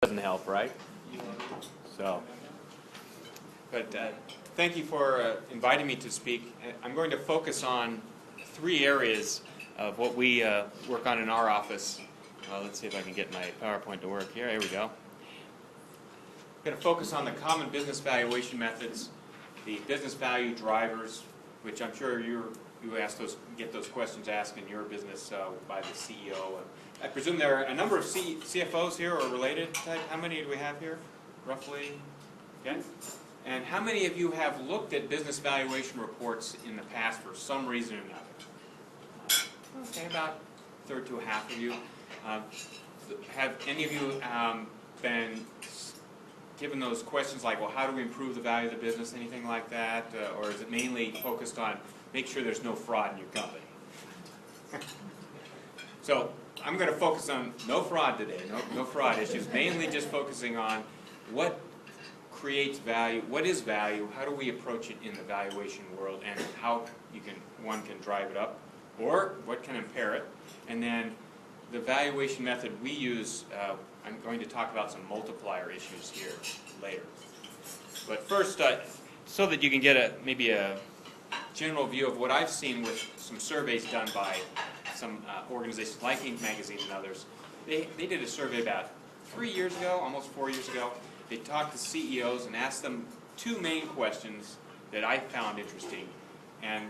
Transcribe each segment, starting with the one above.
Doesn't help, right? So, but thank you for inviting me to speak. I'm going to focus on three areas of what we work on in our office. Let's see if I can get my PowerPoint to work here. Here we go. I'm going to focus on the common business valuation methods, the business value drivers, which I'm sure you get those questions asked in your business by the CEO. I presume there are a number of CFOs here or related type. How many do we have here, roughly? Okay. And how many of you have looked at business valuation reports in the past for some reason or another? Okay, about a third to a half of you. Have any of you been given those questions like, well, how do we improve the value of the business, anything like that? Or is it mainly focused on make sure there's no fraud in your company? So I'm going to focus on no fraud today, no fraud issues, mainly just focusing on what creates value, what is value, how do we approach it in the valuation world, and how one can drive it up, or what can impair it. And then the valuation method we use, I'm going to talk about some multiplier issues here later. But first, so that you can get maybe a general view of what I've seen with some surveys done by some organizations like Inc. Magazine and others. They did a survey about 3 years ago, almost 4 years ago. They talked to CEOs and asked them two main questions that I found interesting. And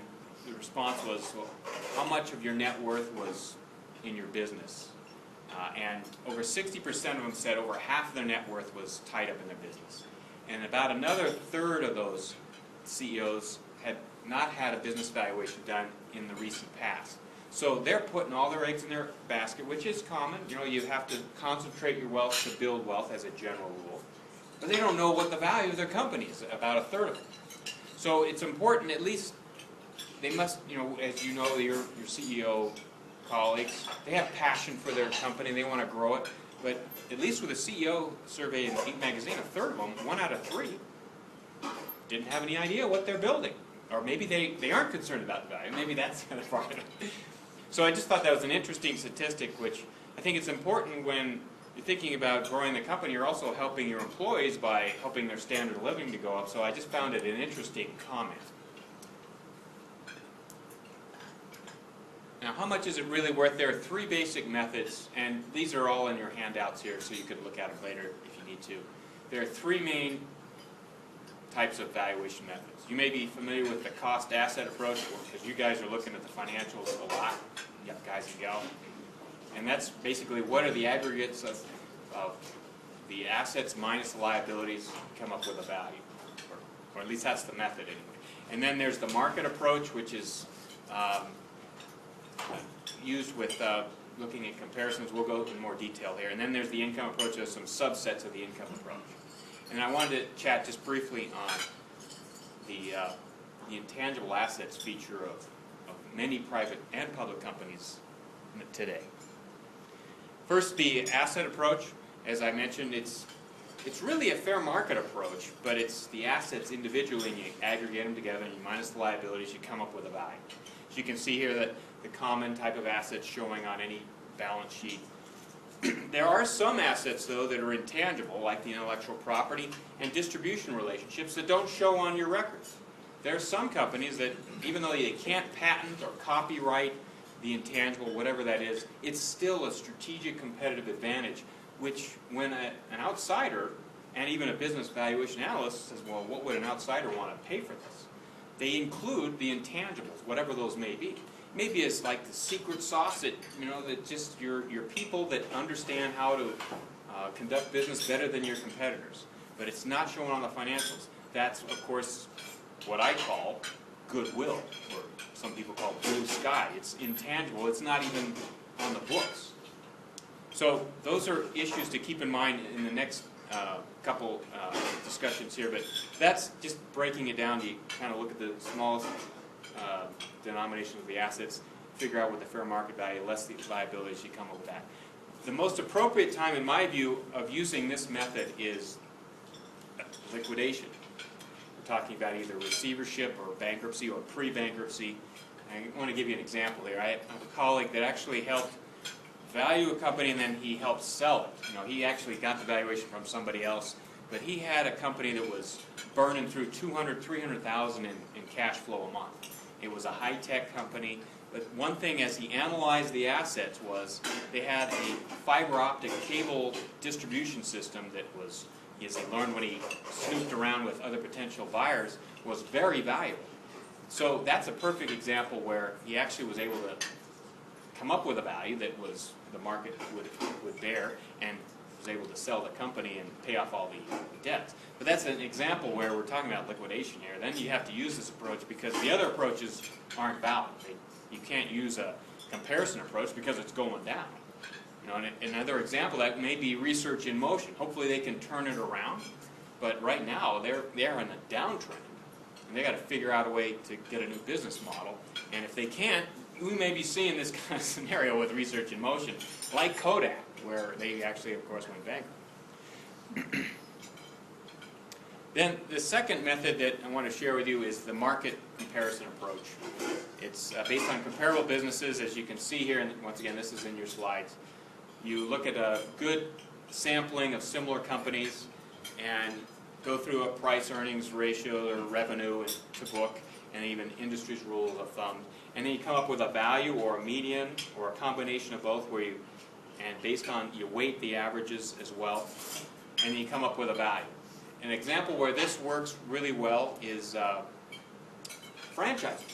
the response was, well, how much of your net worth was in your business? And over 60% of them said over half of their net worth was tied up in their business. And about another third of those CEOs had not had a business valuation done in the recent past. So they're putting all their eggs in their basket, which is common. You know, you have to concentrate your wealth to build wealth as a general rule. But they don't know what the value of their company is, about a third of them. So it's important, at least, they must, as you know, your CEO colleagues, they have passion for their company, they want to grow it. But at least with a CEO survey in Inc. Magazine, a third of them, 1 out of 3, didn't have any idea what they're building. Or maybe they aren't concerned about the value. Maybe that's the other part of it. So I just thought that was an interesting statistic, which I think it's important when you're thinking about growing the company. You're also helping your employees by helping their standard of living to go up. So I just found it an interesting comment. Now, how much is it really worth? There are 3 basic methods, and these are all in your handouts here, so you could look at them later if you need to. There are 3 main types of valuation methods. You may be familiar with the cost-asset approach, because you guys are looking at the financials a lot, guys and gals. And that's basically what are the aggregates of the assets minus the liabilities to come up with a value. Or at least that's the method anyway. And then there's the market approach, which is used with looking at comparisons. We'll go into more detail here. And then there's the income approach. There's some subsets of the income approach. And I wanted to chat just briefly on the intangible assets feature of many private and public companies today. First, the asset approach. As I mentioned, it's really a fair market approach, but it's the assets individually, and you aggregate them together, and you minus the liabilities, you come up with a value. So you can see here that the common type of assets showing on any balance sheet. There are some assets, though, that are intangible, like the intellectual property and distribution relationships that don't show on your records. There are some companies that, even though they can't patent or copyright the intangible, whatever that is, it's still a strategic competitive advantage, which when an outsider, and even a business valuation analyst says, well, what would an outsider want to pay for this? They include the intangibles, whatever those may be. Maybe it's like the secret sauce that, that just your people that understand how to conduct business better than your competitors. But it's not shown on the financials. That's, of course, what I call goodwill, or some people call blue sky. It's intangible. It's not even on the books. So those are issues to keep in mind in the next couple discussions here. But that's just breaking it down to kind of look at the smallest denomination of the assets, figure out what the fair market value, less the liabilities, you come up with that. The most appropriate time, in my view, of using this method is liquidation. We're talking about either receivership or bankruptcy or pre-bankruptcy. I want to give you an example here. I have a colleague that actually helped value a company and then he helped sell it. You know, he actually got the valuation from somebody else, but he had a company that was burning through $200,000-300,000 in cash flow a month. It was a high-tech company, but one thing as he analyzed the assets was they had a fiber optic cable distribution system that was, as he learned when he snooped around with other potential buyers, was very valuable. So that's a perfect example where he actually was able to come up with a value that was the market would bear, and was able to sell the company and pay off all the debts. But that's an example where we're talking about liquidation here. Then you have to use this approach because the other approaches aren't valid. You can't use a comparison approach because it's going down. You know, and another example that may be research in motion. Hopefully they can turn it around, but right now they're in a downtrend, and they got to figure out a way to get a new business model. And if they can't, we may be seeing this kind of scenario with research in motion, like Kodak, where they actually, of course, went bankrupt. Then the second method that I want to share with you is the market comparison approach. It's based on comparable businesses, as you can see here, and once again, this is in your slides. You look at a good sampling of similar companies and go through a price-earnings ratio or revenue to book, and even industry's rules of thumb. And then you come up with a value or a median or a combination of both where and based on, you weight the averages as well, and then you come up with a value. An example where this works really well is franchising.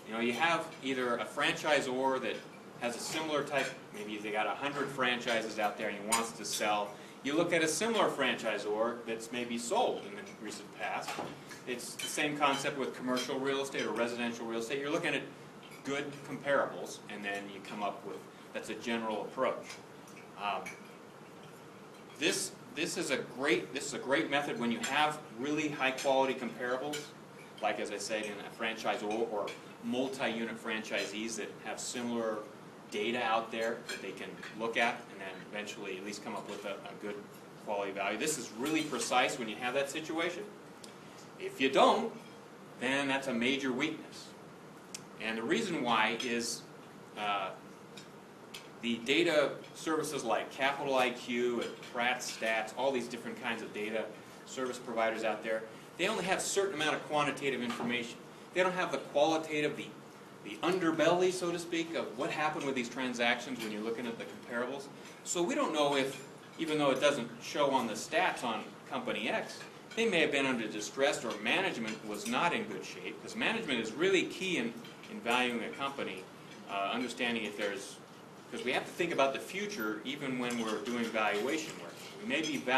You know, you have either a franchisor that has a similar type, maybe they got 100 franchises out there and he wants to sell. You look at a similar franchisor that's maybe sold in the recent past. It's the same concept with commercial real estate or residential real estate. You're looking at good comparables, and then you come up with, that's a general approach. This is a great method when you have really high quality comparables, like as I said, in a franchisor or multi-unit franchisees that have similar data out there that they can look at and then eventually at least come up with a good quality value. This is really precise when you have that situation. If you don't, then that's a major weakness. And the reason why is the data services like Capital IQ and Pratt Stats, all these different kinds of data service providers out there, they only have a certain amount of quantitative information. They don't have the qualitative, the underbelly, so to speak, of what happened with these transactions when you're looking at the comparables. So we don't know if, even though it doesn't show on the stats on company X, they may have been under distress or management was not in good shape, because management is really key in valuing a company, understanding if there's, because we have to think about the future even when we're doing valuation work. We may be